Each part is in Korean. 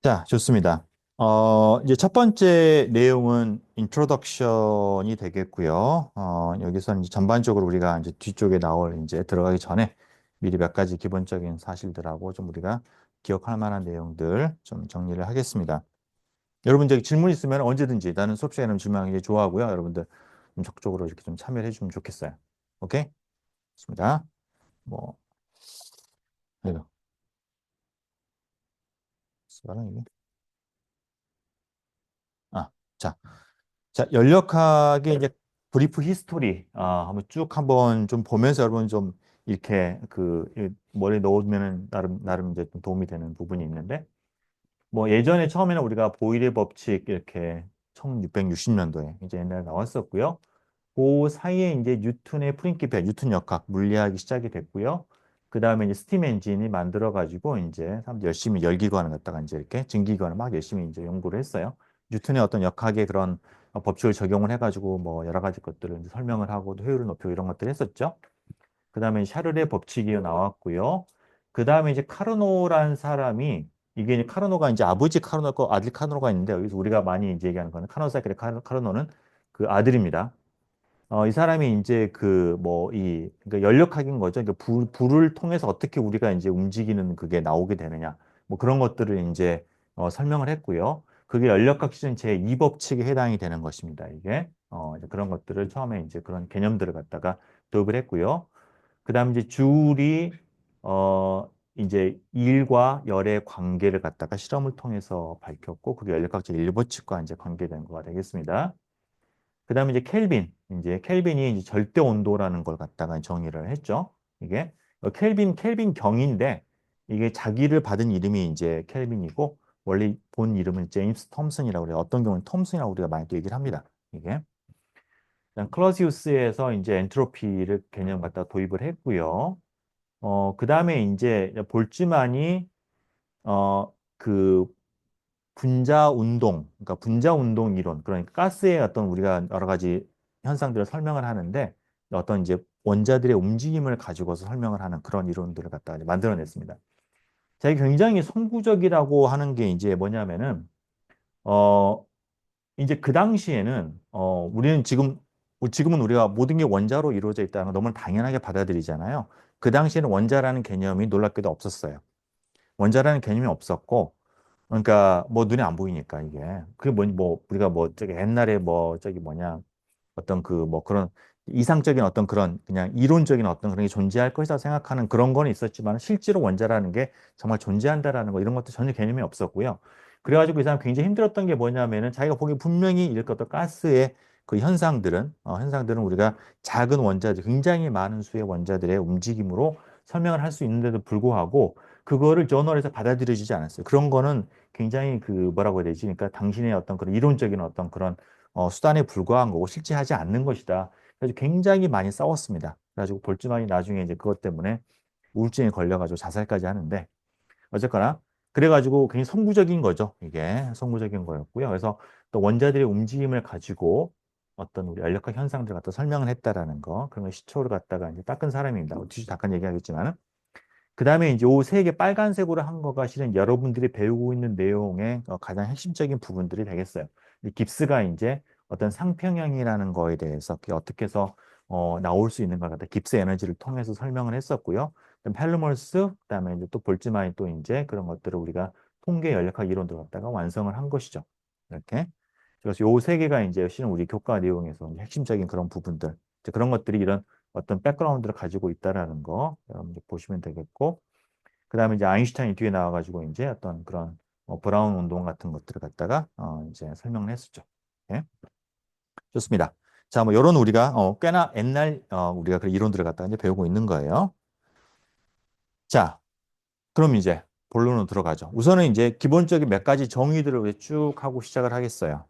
자, 좋습니다. 이제 첫 번째 내용은 인트로덕션이 되겠고요. 여기서는 이제 전반적으로 우리가 이제 뒤쪽에 나올 이제 들어가기 전에 미리 몇 가지 기본적인 사실들하고 좀 우리가 기억할 만한 내용들 좀 정리를 하겠습니다. 여러분들 질문 있으면 언제든지 나는 수업 시간에 질문하는 게 좋아하고요. 여러분들 좀 적극적으로 이렇게 좀 참여를 해주면 좋겠어요. 오케이? 좋습니다. 뭐, 이거, 이게. 아, 자. 자, 열역학의 이제 브리프 히스토리 한번 쭉 한번 좀 보면서 여러분 좀 이렇게 머리에 넣으면은 나름 이제 좀 도움이 되는 부분이 있는데 뭐 예전에 처음에는 우리가 보일의 법칙 이렇게 1660년도에 이제 옛날에 나왔었고요. 그 사이에 이제 뉴턴의 프린키피아, 뉴턴 역학, 물리학이 시작이 됐고요. 그 다음에 이제 스팀 엔진이 만들어가지고 이제 사람들 열심히 열기관을 갖다가 이제 이렇게 증기기관을 막 열심히 이제 연구를 했어요. 뉴턴의 어떤 역학의 그런 법칙을 적용을 해가지고 뭐 여러 가지 것들을 이제 설명을 하고 또 효율을 높이고 이런 것들을 했었죠. 그 다음에 샤를의 법칙이 나왔고요. 그 다음에 이제 카르노라는 사람이 이게 이제 카르노가 이제 아버지 카르노 고 아들 카르노가 있는데 여기서 우리가 많이 이제 얘기하는 거는 카르노사이클의 카르노는 그 아들입니다. 이 사람이 이제 그러니까 연력학인 거죠. 그러니까 불을 통해서 어떻게 우리가 이제 움직이는 그게 나오게 되느냐. 뭐 그런 것들을 이제 설명을 했고요. 그게 연력학 시즌 제2법칙에 해당이 되는 것입니다. 이게 이제 그런 것들을 처음에 이제 그런 개념들을 갖다가 도입을 했고요. 그다음 이제 줄이 이제 일과 열의 관계를 갖다가 실험을 통해서 밝혔고 그게 연력학 제1법칙과 이제 관계된 거가 되겠습니다. 그다음에 이제 켈빈이 이제 절대 온도라는 걸 갖다가 정의를 했죠. 이게 켈빈 경인데 이게 자기를 받은 이름이 이제 켈빈이고 원래 본 이름은 제임스 톰슨이라고 그래요. 어떤 경우는 톰슨이라고 우리가 많이 또 얘기를 합니다. 이게 클러지우스에서 이제 엔트로피를 개념 갖다 도입을 했고요. 그다음에 이제 볼츠만이 그 분자 운동, 그러니까 분자 운동 이론, 그러니까 가스의 어떤 우리가 여러 가지 현상들을 설명을 하는데 어떤 이제 원자들의 움직임을 가지고서 설명을 하는 그런 이론들을 갖다가 이제 만들어냈습니다. 자, 이게 굉장히 선구적이라고 하는 게 이제 뭐냐면은 어 이제 그 당시에는 우리는 지금은 우리가 모든 게 원자로 이루어져 있다는 걸 너무 당연하게 받아들이잖아요. 그 당시에는 원자라는 개념이 놀랍게도 없었어요. 원자라는 개념이 없었고 그러니까 뭐 눈에 안 보이니까 이게 그게 뭐 우리가 뭐 저기 옛날에 뭐 저기 뭐냐 어떤 그 뭐 그런 이상적인 어떤 그런 그냥 이론적인 어떤 그런 게 존재할 것이다 생각하는 그런 거는 있었지만 실제로 원자라는 게 정말 존재한다라는 거 이런 것도 전혀 개념이 없었고요. 그래가지고 이 사람 굉장히 힘들었던 게 뭐냐면은 자기가 보기 분명히 이렇게 어떤 가스의 그 현상들은 우리가 작은 원자들 굉장히 많은 수의 원자들의 움직임으로 설명을 할 수 있는데도 불구하고 그거를 저널에서 받아들여지지 않았어요. 그런 거는 굉장히 그 뭐라고 해야 되지? 그러니까 당신의 어떤 그런 이론적인 어떤 그런 수단에 불과한 거고 실제하지 않는 것이다. 그래서 굉장히 많이 싸웠습니다. 그래가지고 볼츠만이 나중에 이제 그것 때문에 우울증에 걸려가지고 자살까지 하는데 어쨌거나 그래가지고 굉장히 선구적인 거죠. 이게 선구적인 거였고요. 그래서 또 원자들의 움직임을 가지고 어떤 우리 연력학 현상들을 갖다 설명을 했다라는 거 그런 거 시초를 갖다가 이제 닦은 사람입니다. 뒤에 잠깐 얘기하겠지만은 그 다음에 이제 요 세 개 빨간색으로 한 거가 실은 여러분들이 배우고 있는 내용의 가장 핵심적인 부분들이 되겠어요. 이 깁스가 이제 어떤 상평형이라는 거에 대해서 그게 어떻게 해서 나올 수 있는 걸 갖다 깁스 에너지를 통해서 설명을 했었고요. 그다음 헬르몰스, 그다음에 이제 또 볼츠만이 또 이제 그런 것들을 우리가 통계 연력학 이론들 갖다가 완성을 한 것이죠. 이렇게. 그래서 요 세 개가 이제 실은 우리 교과 내용에서 이제 핵심적인 그런 부분들, 이제 그런 것들이 이런 어떤 백그라운드를 가지고 있다라는 거 여러분들 보시면 되겠고, 그 다음에 이제 아인슈타인이 뒤에 나와가지고 이제 어떤 그런 브라운 운동 같은 것들을 갖다가 이제 설명을 했었죠. 예? 좋습니다. 자, 뭐 이런 우리가 꽤나 옛날 우리가 그 이론들을 갖다가 이제 배우고 있는 거예요. 자, 그럼 이제 본론으로 들어가죠. 우선은 이제 기본적인 몇 가지 정의들을 우리 쭉 하고 시작을 하겠어요.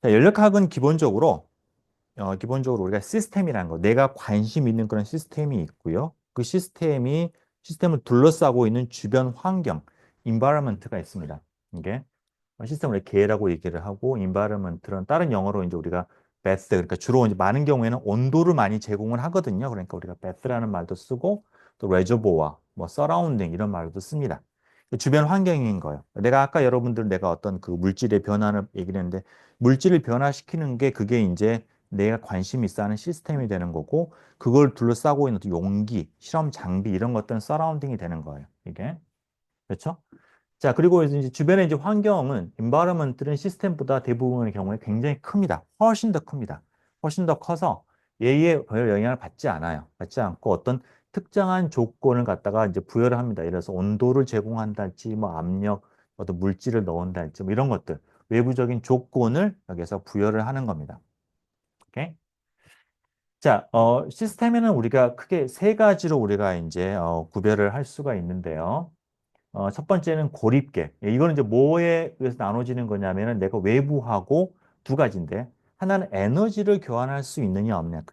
자, 연력학은 기본적으로 우리가 시스템이라는 거, 내가 관심 있는 그런 시스템이 있고요. 그 시스템을 둘러싸고 있는 주변 환경, environment가 있습니다. 이게 시스템을 계라고 얘기를 하고, environment는 다른 영어로 이제 우리가 bath, 그러니까 주로 이제 많은 경우에는 온도를 많이 제공을 하거든요. 그러니까 우리가 bath라는 말도 쓰고, 또 reservoir, 뭐 surrounding 이런 말도 씁니다. 주변 환경인 거예요. 내가 아까 여러분들 내가 어떤 그 물질의 변화를 얘기를 했는데 물질을 변화시키는 게 그게 이제 내가 관심 있어 하는 시스템이 되는 거고 그걸 둘러싸고 있는 어떤 용기, 실험 장비 이런 것들은 서라운딩이 되는 거예요. 이게. 그렇죠? 자, 그리고 이제 주변의 이제 환경은 environment는 시스템보다 대부분의 경우에 굉장히 큽니다. 훨씬 더 큽니다. 훨씬 더 커서 얘에 별 영향을 받지 않아요. 받지 않고 어떤 특정한 조건을 갖다가 이제 부여를 합니다. 예를 들어서 온도를 제공한달지, 뭐 압력, 어떤 물질을 넣은달지, 뭐 이런 것들 외부적인 조건을 여기서 부여를 하는 겁니다. 오케이? 자, 시스템에는 우리가 크게 세 가지로 우리가 이제 구별을 할 수가 있는데요. 첫 번째는 고립계. 예, 이거는 이제 뭐에 의해서 나눠지는 거냐면은 내가 외부하고 두 가지인데 하나는 에너지를 교환할 수 있느냐 없느냐.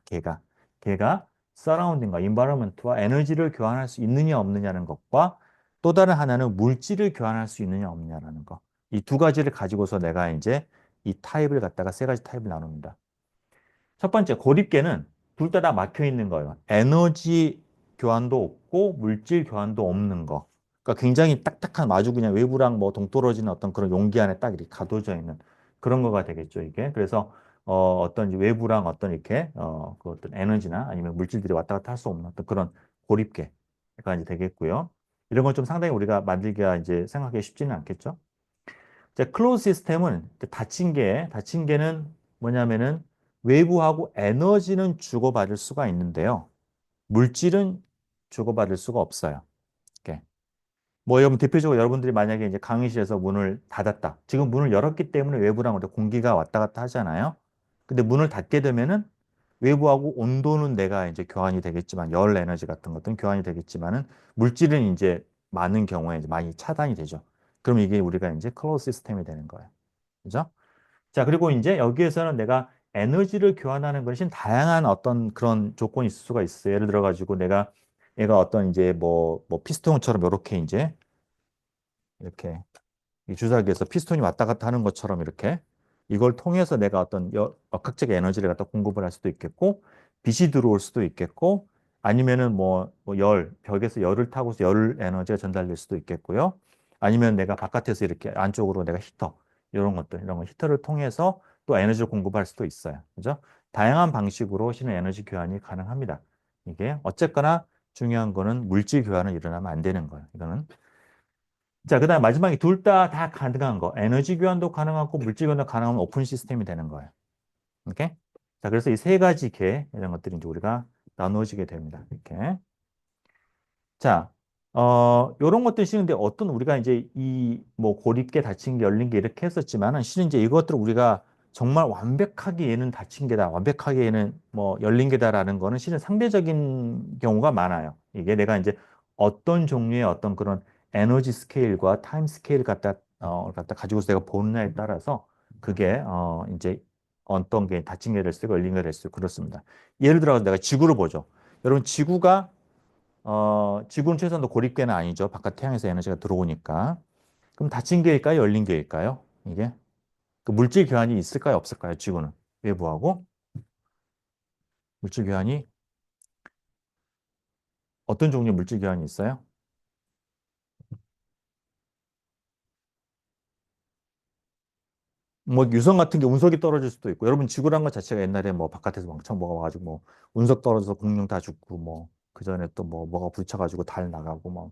걔가 서라운딩과 environment와 에너지를 교환할 수 있느냐 없느냐는 것과 또 다른 하나는 물질을 교환할 수 있느냐 없느냐라는 거. 이 두 가지를 가지고서 내가 이제 이 타입을 갖다가 세 가지 타입을 나눕니다. 첫 번째, 고립계는 둘 다 막혀 있는 거예요. 에너지 교환도 없고 물질 교환도 없는 거. 그러니까 굉장히 딱딱한 아주 그냥 외부랑 뭐 동떨어지는 어떤 그런 용기 안에 딱 이렇게 가둬져 있는 그런 거가 되겠죠, 이게. 그래서 어떤 이제 외부랑 어떤 이렇게 그 어떤 에너지나 아니면 물질들이 왔다 갔다 할 수 없는 어떤 그런 고립계가 이제 되겠고요. 이런 건 좀 상당히 우리가 만들기가 이제 생각하기 쉽지는 않겠죠. 이제 클로즈 시스템은 닫힌 개는 뭐냐면은 외부하고 에너지는 주고받을 수가 있는데요. 물질은 주고받을 수가 없어요. 이렇게. 뭐 여러분 대표적으로 여러분들이 만약에 이제 강의실에서 문을 닫았다. 지금 문을 열었기 때문에 외부랑 우리 공기가 왔다 갔다 하잖아요. 근데 문을 닫게 되면은 외부하고 온도는 내가 이제 교환이 되겠지만 열 에너지 같은 것들은 교환이 되겠지만은 물질은 이제 많은 경우에 이제 많이 차단이 되죠. 그럼 이게 우리가 이제 클로즈 시스템이 되는 거예요. 그죠? 자, 그리고 이제 여기에서는 내가 에너지를 교환하는 것이 다양한 어떤 그런 조건이 있을 수가 있어요. 예를 들어 가지고 내가 얘가 어떤 이제 뭐 피스톤처럼 이렇게 이제 이렇게 이 주사기에서 피스톤이 왔다 갔다 하는 것처럼 이렇게 이걸 통해서 내가 어떤 역학적 에너지를 갖다 공급을 할 수도 있겠고 빛이 들어올 수도 있겠고 아니면은 벽에서 열을 타고서 열 에너지가 전달될 수도 있겠고요. 아니면 내가 바깥에서 이렇게 안쪽으로 내가 히터 이런 거 히터를 통해서 또 에너지를 공급할 수도 있어요. 그죠? 다양한 방식으로 실은 에너지 교환이 가능합니다. 이게 어쨌거나 중요한 거는 물질 교환은 일어나면 안 되는 거예요. 이거는 자, 그다음 마지막에 둘 다 가능한 거. 에너지 교환도 가능하고 물질 교환도 가능한 오픈 시스템이 되는 거예요. 오케이? 자, 그래서 이 세 가지 이런 것들이 이제 우리가 나누어지게 됩니다. 이렇게. 자, 요런 것들이 쉬운데 어떤 우리가 이제 이 뭐 고립게 닫힌 게 열린 게 이렇게 했었지만은 실은 이제 이것들을 우리가 정말 완벽하게 얘는 닫힌 게다, 완벽하게 얘는 뭐 열린 게다라는 거는 실은 상대적인 경우가 많아요. 이게 내가 이제 어떤 종류의 어떤 그런 에너지 스케일과 타임 스케일 갖다 가지고서 내가 보느냐에 따라서 그게 이제 어떤 게 닫힌 게 될 수 있고 열린 게 될 수 있고 그렇습니다. 예를 들어 내가 지구를 보죠. 여러분 지구가 지구는 최소한 고립계는 아니죠. 바깥 태양에서 에너지가 들어오니까. 그럼 닫힌 게일까요? 열린 게일까요? 이게? 그 물질 교환이 있을까요? 없을까요? 지구는. 외부하고. 물질 교환이, 어떤 종류의 물질 교환이 있어요? 뭐 유성 같은 게 운석이 떨어질 수도 있고 여러분 지구란 것 자체가 옛날에 뭐 바깥에서 왕창 먹어가지고 뭐 운석 떨어져서 공룡 다 죽고 뭐 그전에 또 뭐가 부딪혀가지고 달 나가고 뭐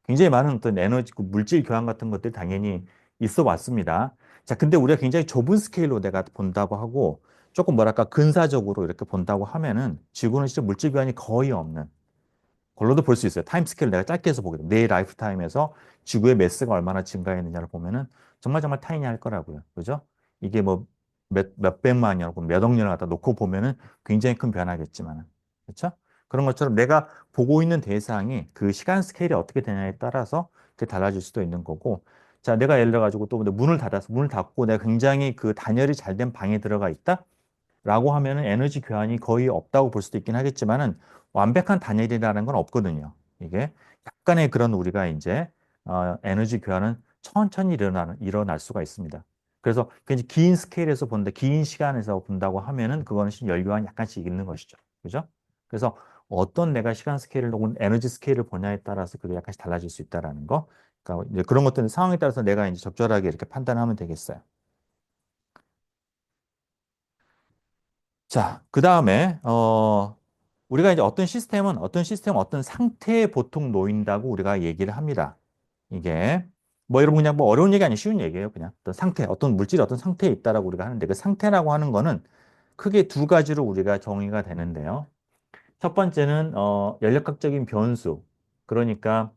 굉장히 많은 어떤 에너지 그 물질 교환 같은 것들이 당연히 있어 왔습니다. 자, 근데 우리가 굉장히 좁은 스케일로 내가 본다고 하고 조금 뭐랄까 근사적으로 이렇게 본다고 하면은 지구는 진짜 물질 교환이 거의 없는 걸로도 볼 수 있어요. 타임 스케일 내가 짧게 해서 보게 돼. 내 라이프 타임에서 지구의 매스가 얼마나 증가했느냐를 보면은 정말 타이니할 거라고요. 그죠? 이게 뭐 몇백만 년 혹은 몇억 년을 갖다 놓고 보면은 굉장히 큰 변화겠지만은. 그렇죠? 그런 것처럼 내가 보고 있는 대상이 그 시간 스케일이 어떻게 되냐에 따라서 그게 달라질 수도 있는 거고. 자, 내가 예를 들어 가지고 또 문을 닫고 내가 굉장히 그 단열이 잘 된 방에 들어가 있다? 라고 하면은 에너지 교환이 거의 없다고 볼 수도 있긴 하겠지만은 완벽한 단일이라는 건 없거든요. 이게 약간의 그런 우리가 이제 에너지 교환은 천천히 일어날 수가 있습니다. 그래서 굉장히 긴 스케일에서 본다, 긴 시간에서 본다고 하면은 그거는 열교환이 약간씩 있는 것이죠. 그죠? 그래서 어떤 내가 시간 스케일을 혹은 에너지 스케일을 보냐에 따라서 그게 약간씩 달라질 수 있다라는 거. 그러니까 이제 그런 것들은 상황에 따라서 내가 이제 적절하게 이렇게 판단하면 되겠어요. 자, 그 다음에, 우리가 이제 어떤 시스템은 어떤 상태에 보통 놓인다고 우리가 얘기를 합니다. 이게, 뭐 여러분 그냥 뭐 어려운 얘기 아니 쉬운 얘기예요. 그냥 어떤 상태, 어떤 물질이 어떤 상태에 있다라고 우리가 하는데 그 상태라고 하는 거는 크게 두 가지로 우리가 정의가 되는데요. 첫 번째는 연력학적인 변수. 그러니까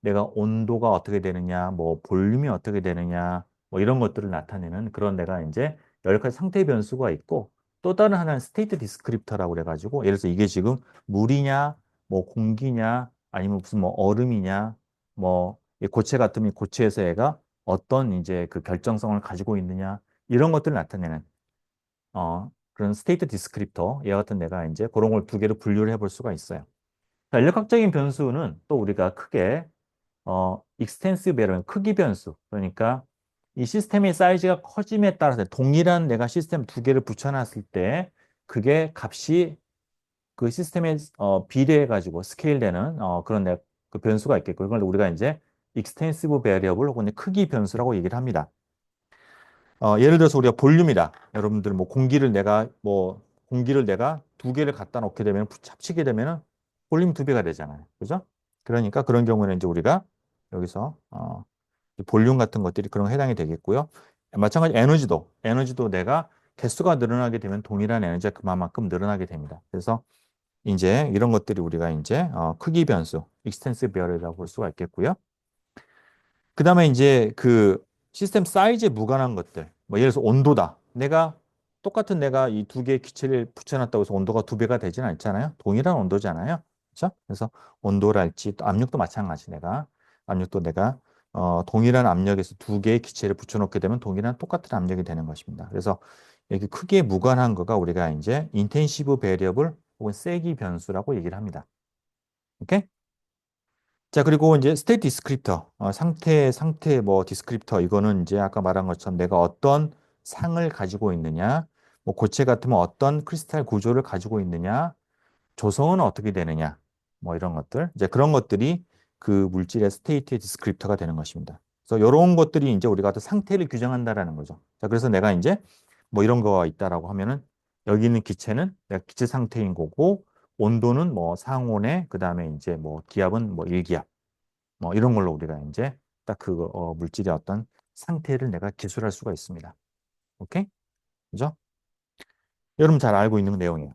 내가 온도가 어떻게 되느냐, 뭐 볼륨이 어떻게 되느냐, 뭐 이런 것들을 나타내는 그런 내가 이제 연력학 상태 변수가 있고 또 다른 하나는 스테이트 디스크립터라고 그래가지고 예를 들어서 이게 지금 물이냐, 뭐 공기냐, 아니면 무슨 뭐 얼음이냐, 뭐 이 고체 같으면 고체에서 얘가 어떤 이제 그 결정성을 가지고 있느냐 이런 것들을 나타내는 그런 스테이트 디스크립터, 얘 같은 내가 이제 그런 걸 두 개로 분류를 해볼 수가 있어요. 자, 인력학적인 변수는 또 우리가 크게, 익스텐시브 에러, 크기 변수. 그러니까 이 시스템의 사이즈가 커짐에 따라서 동일한 내가 시스템 두 개를 붙여놨을 때 그게 값이 그 시스템에 비례해가지고 스케일되는 그런 그 변수가 있겠고 이걸 우리가 이제 익스텐시브 베리어블 혹은 크기 변수라고 얘기를 합니다. 예를 들어서 우리가 볼륨이다. 여러분들 뭐 공기를 내가 두 개를 갖다 놓게 되면 합치게 되면은 볼륨 두 배가 되잖아요. 그죠? 그러니까 그런 경우는 이제 우리가 여기서 볼륨 같은 것들이 그런 거 해당이 되겠고요. 마찬가지 에너지도 내가 개수가 늘어나게 되면 동일한 에너지가 그만큼 늘어나게 됩니다. 그래서 이제 이런 것들이 우리가 이제 크기 변수, 익스텐시브 베어리라고 볼 수가 있겠고요. 그 다음에 이제 그 시스템 사이즈에 무관한 것들. 뭐 예를 들어서 온도다. 내가 이 두 개의 기체를 붙여놨다고 해서 온도가 두 배가 되지는 않잖아요. 동일한 온도잖아요. 그렇죠? 그래서 온도랄지 또 압력도 마찬가지. 압력도 내가 동일한 압력에서 두 개의 기체를 붙여놓게 되면 동일한 똑같은 압력이 되는 것입니다. 그래서 이렇게 크기에 무관한 거가 우리가 이제 인텐시브 베리어블 혹은 세기 변수라고 얘기를 합니다. 오케이? 자, 그리고 이제 스테이트 디스크립터, 상태 뭐 디스크립터, 이거는 이제 아까 말한 것처럼 내가 어떤 상을 가지고 있느냐, 뭐 고체 같으면 어떤 크리스탈 구조를 가지고 있느냐, 조성은 어떻게 되느냐, 뭐 이런 것들. 이제 그런 것들이 그 물질의 스테이트 디스크립터가 되는 것입니다. 그래서 이런 것들이 이제 우리가 어떤 상태를 규정한다라는 거죠. 자, 그래서 내가 이제 뭐 이런 거가 있다라고 하면은 여기 있는 기체는 내가 기체 상태인 거고, 온도는 뭐 상온에, 그 다음에 이제 뭐 기압은 뭐 일기압. 뭐 이런 걸로 우리가 이제 딱 그 물질의 어떤 상태를 내가 기술할 수가 있습니다. 오케이? 그죠? 여러분 잘 알고 있는 내용이에요.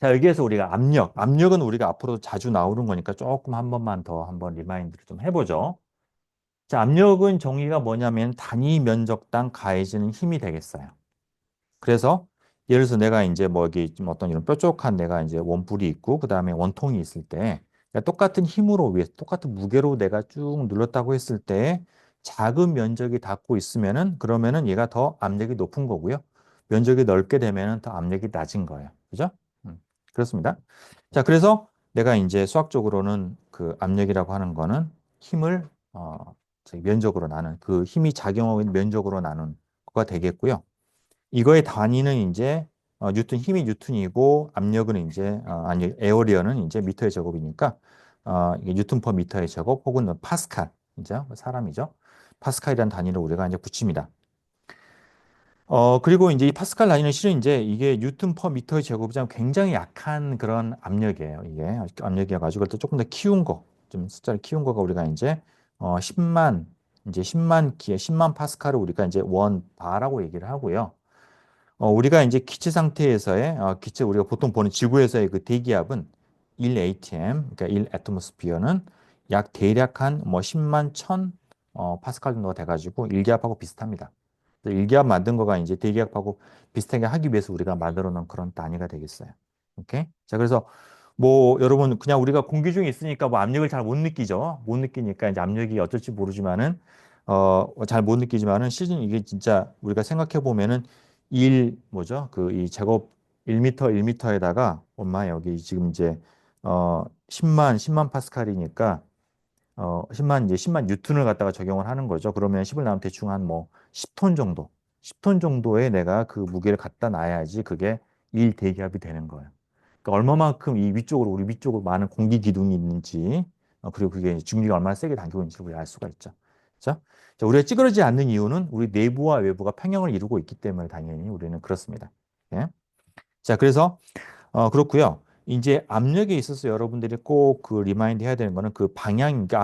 자, 여기에서 우리가 압력은 우리가 앞으로 자주 나오는 거니까 조금 한 번만 더 한번 리마인드를 좀 해보죠. 자, 압력은 정의가 뭐냐면 단위 면적당 가해지는 힘이 되겠어요. 그래서 예를 들어서 내가 이제 뭐 여기 좀 어떤 이런 뾰족한 내가 이제 원뿔이 있고 그다음에 원통이 있을 때 똑같은 힘으로 위해서 똑같은 무게로 내가 쭉 눌렀다고 했을 때 작은 면적이 닿고 있으면은 그러면은 얘가 더 압력이 높은 거고요. 면적이 넓게 되면은 더 압력이 낮은 거예요. 그죠? 음, 그렇습니다. 자, 그래서 내가 이제 수학적으로는 그 압력이라고 하는 거는 힘을 저기 면적으로 나눈 그 힘이 작용하고 있는 면적으로 나눈 거가 되겠고요. 이거의 단위는 이제 힘이 뉴턴이고 압력은 이제 아니 에어리어는 이제 미터의 제곱이니까 이게 뉴턴 퍼 미터의 제곱 혹은 파스칼 이제 사람이죠. 파스칼이라는 단위를 우리가 이제 붙입니다. 그리고 이제 이 파스칼 단위는 실은 이제 이게 뉴턴 퍼 미터의 제곱이지만 굉장히 약한 그런 압력이에요. 이게 압력이어가지고 또 조금 더 키운 거, 좀 숫자를 키운 거가 우리가 이제 10만 이제 10만 파스칼을 우리가 이제 원 바라고 얘기를 하고요. 우리가 이제 기체 상태에서의 우리가 보통 보는 지구에서의 그 대기압은 1 atm, 그러니까 1 atmosphere는 약 대략 한 뭐 10만 1000 파스칼 정도가 돼가지고 일기압하고 비슷합니다. 그래서 일기압 만든 거가 이제 대기압하고 비슷하게 하기 위해서 우리가 만들어 놓은 그런 단위가 되겠어요. 오케이? 자, 그래서 뭐 여러분 그냥 우리가 공기 중에 있으니까 뭐 압력을 잘 못 느끼죠. 못 느끼니까 이제 압력이 어떨지 모르지만은 잘 못 느끼지만은 실은 이게 진짜 우리가 생각해 보면은 뭐죠? 그 이 제곱 1m 에다가 엄마 여기 지금 이제 10만 파스칼이니까 10만 뉴턴을 갖다가 적용을 하는 거죠. 그러면 10을 나오면 대충 한 뭐 10톤 정도. 10톤 정도에 내가 그 무게를 갖다 놔야지 그게 1 대기압이 되는 거예요. 그러니까 얼마만큼 우리 위쪽으로 많은 공기 기둥이 있는지 그리고 그게 이제 중력이 얼마나 세게 당기고 있는지 우리가 알 수가 있죠. 그죠? 자, 우리가 찌그러지지 않는 이유는 우리 내부와 외부가 평형을 이루고 있기 때문에 당연히 우리는 그렇습니다. 예? 자, 그래서 그렇고요. 이제 압력에 있어서 여러분들이 꼭 그 리마인드 해야 되는 거는 그 방향, 그러니까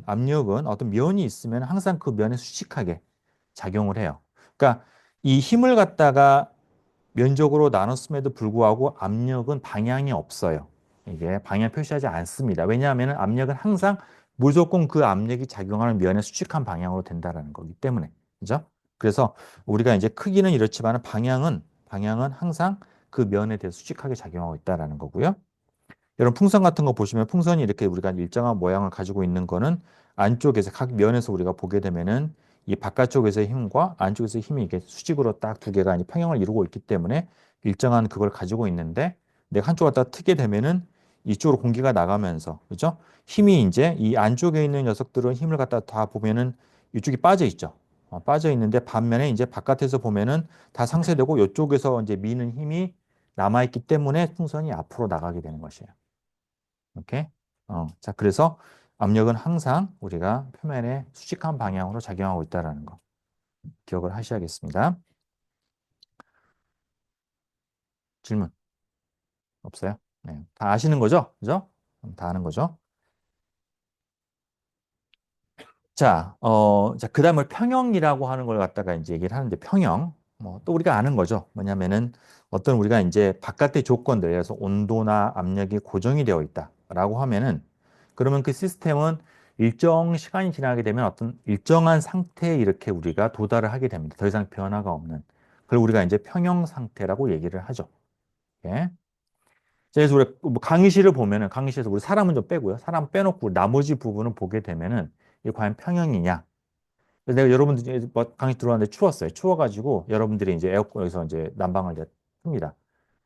압력은 어떤 면이 있으면 항상 그 면에 수직하게 작용을 해요. 그러니까 이 힘을 갖다가 면적으로 나눴음에도 불구하고 압력은 방향이 없어요. 이게 방향 표시하지 않습니다. 왜냐하면 압력은 항상 무조건 그 압력이 작용하는 면에 수직한 방향으로 된다라는 거기 때문에. 그죠? 그래서 우리가 이제 크기는 이렇지만 방향은 항상 그 면에 대해 수직하게 작용하고 있다라는 거고요. 여러분 풍선 같은 거 보시면 풍선이 이렇게 우리가 일정한 모양을 가지고 있는 거는 안쪽에서 각 면에서 우리가 보게 되면은 이 바깥쪽에서의 힘과 안쪽에서의 힘이 이게 수직으로 딱 두 개가 평형을 이루고 있기 때문에 일정한 그걸 가지고 있는데 내가 한쪽 갖다 트게 되면은 이쪽으로 공기가 나가면서 그죠? 힘이 이제 이 안쪽에 있는 녀석들은 힘을 갖다 다 보면은 이쪽이 빠져 있죠. 빠져 있는데 반면에 이제 바깥에서 보면은 다 상쇄되고 이쪽에서 이제 미는 힘이 남아 있기 때문에 풍선이 앞으로 나가게 되는 것이에요. 오케이? 자, 그래서 압력은 항상 우리가 표면에 수직한 방향으로 작용하고 있다는 거 기억을 하셔야겠습니다. 질문 없어요? 네, 다 아시는 거죠? 그죠? 다 아는 거죠? 자, 그 다음에 평형이라고 하는 걸 갖다가 이제 얘기를 하는데 평형. 또 우리가 아는 거죠. 뭐냐면은 어떤 우리가 이제 바깥의 조건들, 그래서 온도나 압력이 고정이 되어 있다라고 하면은 그러면 그 시스템은 일정 시간이 지나게 되면 어떤 일정한 상태에 이렇게 우리가 도달을 하게 됩니다. 더 이상 변화가 없는. 그걸 우리가 이제 평형 상태라고 얘기를 하죠. 예. 그래서 우리 뭐 강의실을 보면은 강의실에서 우리 사람은 좀 빼고요. 사람 빼놓고 나머지 부분을 보게 되면은 이게 과연 평형이냐? 그래서 내가 여러분들이 뭐 강의 들어왔는데 추웠어요. 추워가지고 여러분들이 이제 에어컨에서 이제 난방을 이제 틉니다.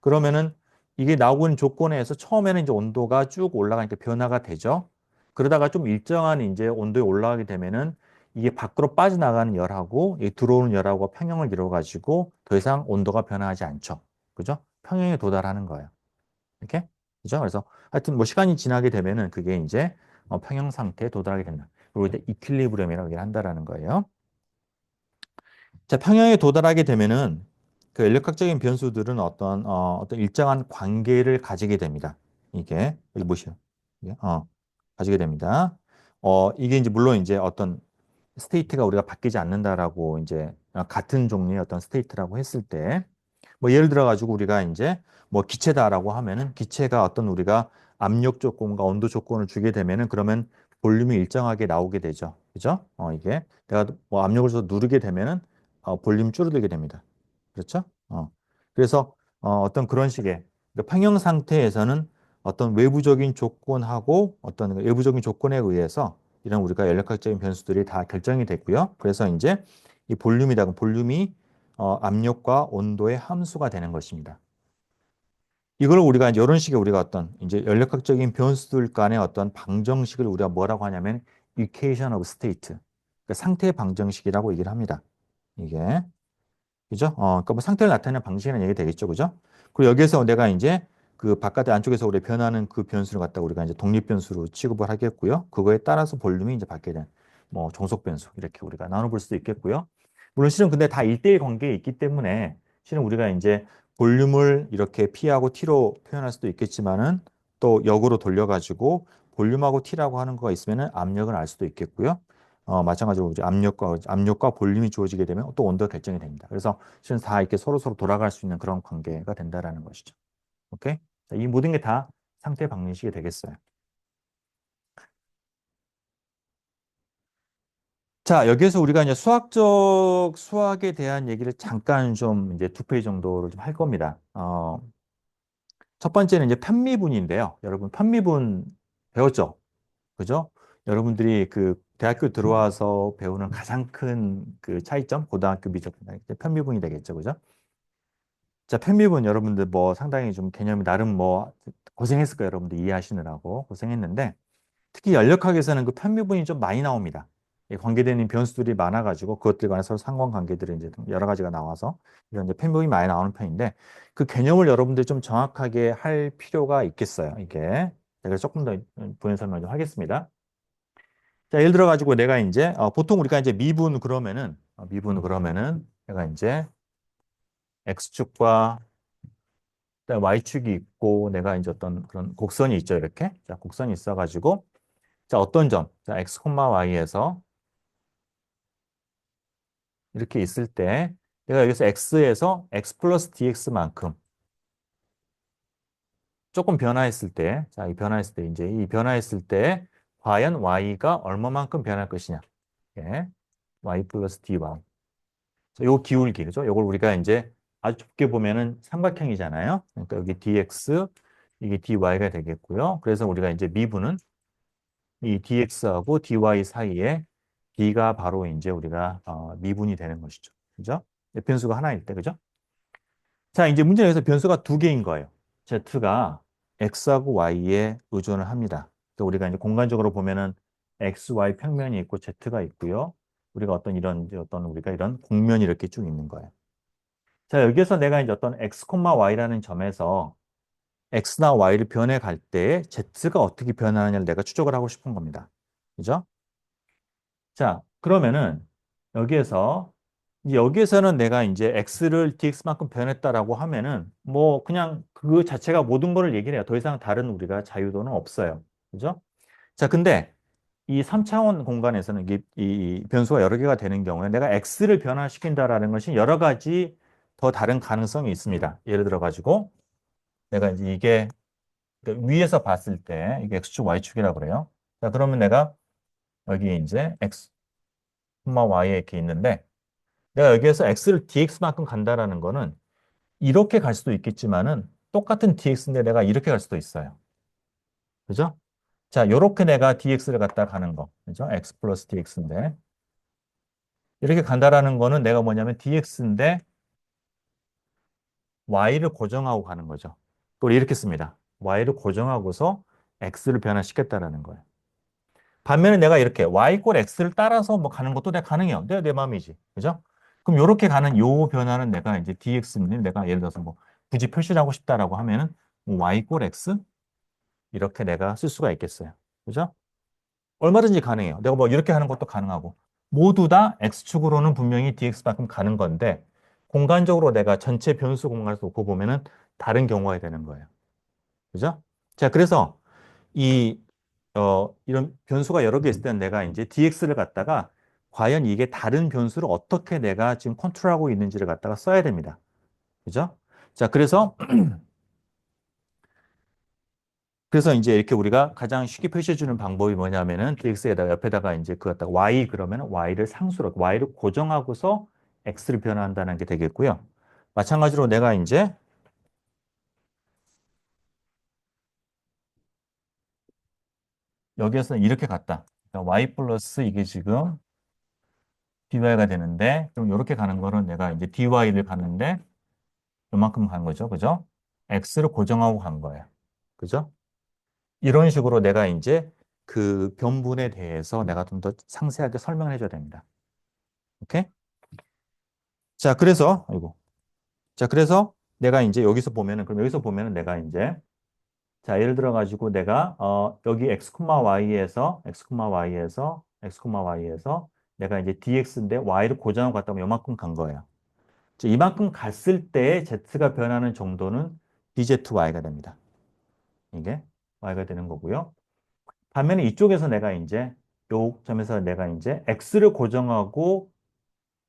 그러면은 이게 나오고 있는 조건에서 처음에는 이제 온도가 쭉 올라가니까 변화가 되죠. 그러다가 좀 일정한 이제 온도에 올라가게 되면은 이게 밖으로 빠져나가는 열하고 이 들어오는 열하고 평형을 이루어가지고 더 이상 온도가 변화하지 않죠. 그죠? 평형에 도달하는 거예요. 이렇게? 그죠? 그래서 하여튼 뭐 시간이 지나게 되면은 그게 이제 평형 상태에 도달하게 된다. 그리고 이제 이퀄리브리엄이라고 얘기를 한다라는 거예요. 자, 평형에 도달하게 되면은 그 인력학적인 변수들은 어떤 일정한 관계를 가지게 됩니다. 이게 여기 보시요. 이게, 가지게 됩니다. 이게 이제 물론 이제 어떤 스테이트가 우리가 바뀌지 않는다라고 이제 같은 종류의 어떤 스테이트라고 했을 때 뭐 예를 들어 가지고 우리가 이제 뭐 기체다라고 하면은 기체가 어떤 우리가 압력 조건과 온도 조건을 주게 되면은 그러면 볼륨이 일정하게 나오게 되죠. 그죠? 이게 내가 뭐 압력을 줘서 누르게 되면은 볼륨 줄어들게 됩니다. 그렇죠? 그래서 어떤 그런 식의 그러니까 평형 상태에서는 어떤 외부적인 조건하고 어떤 외부적인 조건에 의해서 이런 우리가 연력학적인 변수들이 다 결정이 됐고요. 그래서 이제 이 볼륨이다. 그럼 볼륨이 압력과 온도의 함수가 되는 것입니다. 이걸 우리가 이제 이런 식의 우리가 어떤 이제 연력학적인 변수들 간의 어떤 방정식을 우리가 뭐라고 하냐면 equation of state, 그러니까 상태 방정식이라고 얘기를 합니다. 이게 그죠? 그러니까 뭐 상태를 나타내는 방식이라는 얘기 되겠죠, 그죠? 그리고 여기에서 내가 이제 그 바깥에 안쪽에서 우리 변하는 그 변수를 갖다 우리가 이제 독립 변수로 취급을 하겠고요. 그거에 따라서 볼륨이 이제 받게 된 뭐 종속 변수 이렇게 우리가 나눠볼 수도 있겠고요. 물론 실은 근데 다 1대1 관계에 있기 때문에 실은 우리가 이제 볼륨을 이렇게 P하고 T로 표현할 수도 있겠지만은 또 역으로 돌려가지고 볼륨하고 T라고 하는 거가 있으면은 압력을 알 수도 있겠고요. 마찬가지로 이제 압력과 볼륨이 주어지게 되면 또 온도가 결정이 됩니다. 그래서 실은 다 이렇게 서로 돌아갈 수 있는 그런 관계가 된다라는 것이죠. 오케이? 자, 이 모든 게 다 상태 방정식이 되겠어요. 자, 여기에서 우리가 이제 수학에 대한 얘기를 잠깐 좀 이제 두 페이지 정도를 좀 할 겁니다. 첫 번째는 이제 편미분인데요. 여러분, 편미분 배웠죠? 그죠? 여러분들이 그 대학교 들어와서 배우는 가장 큰 그 차이점, 고등학교 미적 편미분이 되겠죠. 그죠? 자, 편미분 여러분들 뭐 상당히 좀 개념이 나름 뭐 고생했을 거예요. 여러분들 이해하시느라고 고생했는데 특히 연력학에서는 그 편미분이 좀 많이 나옵니다. 이 관계되는 변수들이 많아가지고 그것들 간에 서로 상관관계들이 이제 여러 가지가 나와서 이런 이제 편미분이 많이 나오는 편인데 그 개념을 여러분들이 좀 정확하게 할 필요가 있겠어요. 이게. 제가 조금 더 부연 설명 좀 하겠습니다. 자, 예를 들어 가지고 내가 이제 보통 우리가 이제 미분 그러면은 내가 이제 x축과 그다음에 y축이 있고 내가 이제 어떤 그런 곡선이 있죠, 이렇게. 자, 곡선이 있어 가지고 자, 어떤 점? 자, x, y에서 이렇게 있을 때 내가 여기서 x에서 x 플러스 dx만큼 조금 변화했을 때, 자, 이 변화했을 때 이제 이 변화했을 때 과연 y가 얼마만큼 변할 것이냐? 예. y 플러스 dy. 자, 요 기울기, 그죠? 요걸 우리가 이제 아주 좁게 보면은 삼각형이잖아요. 그러니까 여기 dx, 이게 dy가 되겠고요. 그래서 우리가 이제 미분은 이 dx하고 dy 사이에 d가 바로 이제 우리가 미분이 되는 것이죠. 그죠? 변수가 하나일 때, 그죠? 자, 이제 문제는 여기서 변수가 두 개인 거예요. z가 x하고 y에 의존을 합니다. 그러니까 우리가 이제 공간적으로 보면은 x, y 평면이 있고 z가 있고요. 우리가 어떤 이런 이제 어떤 우리가 이런 곡면이 이렇게 쭉 있는 거예요. 자, 여기에서 내가 이제 어떤 x, y라는 점에서 x나 y를 변해 갈 때 z가 어떻게 변하느냐를 내가 추적을 하고 싶은 겁니다. 그죠? 자, 그러면은 여기에서 이제 여기에서는 내가 이제 x를 dx만큼 변했다라고 하면은 뭐 그냥 그 자체가 모든 거를 얘기를 해요. 더 이상 다른 우리가 자유도는 없어요. 그죠? 자, 근데 이 3차원 공간에서는 이 변수가 여러 개가 되는 경우에 내가 x를 변화시킨다라는 것이 여러 가지 더 다른 가능성이 있습니다. 예를 들어 가지고 내가 이제 이게 그러니까 위에서 봤을 때 이게 x축, y축이라고 그래요. 자, 그러면 내가 여기 이제 x, y에 이렇게 있는데 내가 여기에서 x를 dx만큼 간다라는 거는 이렇게 갈 수도 있겠지만은 똑같은 dx인데 내가 이렇게 갈 수도 있어요. 그죠? 자, 요렇게 내가 dx를 갖다 가는 거. 그죠? x 플러스 dx인데 이렇게 간다라는 거는 내가 뭐냐면 dx인데 y를 고정하고 가는 거죠. 또 이렇게 씁니다. y를 고정하고서 x를 변화시켰다라는 거예요. 반면에 내가 이렇게 y 꼴 x를 따라서 뭐 가는 것도 내가 가능해요. 내 마음이지. 그죠? 그럼 이렇게 가는 요 변화는 내가 이제 dx는 내가 예를 들어서 뭐 굳이 표시를 하고 싶다라고 하면은 뭐 y 꼴 x 이렇게 내가 쓸 수가 있겠어요. 그죠? 얼마든지 가능해요. 내가 뭐 이렇게 하는 것도 가능하고 모두 다 x축으로는 분명히 dx만큼 가는 건데 공간적으로 내가 전체 변수 공간에서 놓고 보면은 다른 경우가 되는 거예요. 그죠? 자, 그래서 이런 변수가 여러 개 있을 때는 내가 이제 dx를 갖다가 과연 이게 다른 변수를 어떻게 내가 지금 컨트롤하고 있는지를 갖다가 써야 됩니다. 그죠? 자, 그래서 이제 이렇게 우리가 가장 쉽게 표시해주는 방법이 뭐냐면은 dx에다가 옆에다가 이제 그 갖다가 y 그러면 y를 상수로 y를 고정하고서 x를 변화한다는 게 되겠고요. 마찬가지로 내가 이제 여기에서 이렇게 갔다. 그러니까 y 플러스 이게 지금 dy가 되는데 그럼 이렇게 가는 거는 내가 이제 dy를 갔는데 요만큼 간 거죠. 그죠? x를 고정하고 간 거예요. 그죠? 이런 식으로 내가 이제 그 변분에 대해서 내가 좀 더 상세하게 설명을 해줘야 됩니다. 오케이? 자, 그래서, 아이고. 자, 그래서 내가 이제 여기서 보면은, 그럼 여기서 보면은 내가 이제, 자, 예를 들어 가지고 내가, 여기 x,y에서 내가 이제 dx인데 y를 고정하고 갔다 오면 요만큼 간 거예요. 자, 이만큼 갔을 때 z가 변하는 정도는 dzy가 됩니다. 이게 y가 되는 거고요. 반면에 이쪽에서 내가 이제 요 점에서 내가 이제 x를 고정하고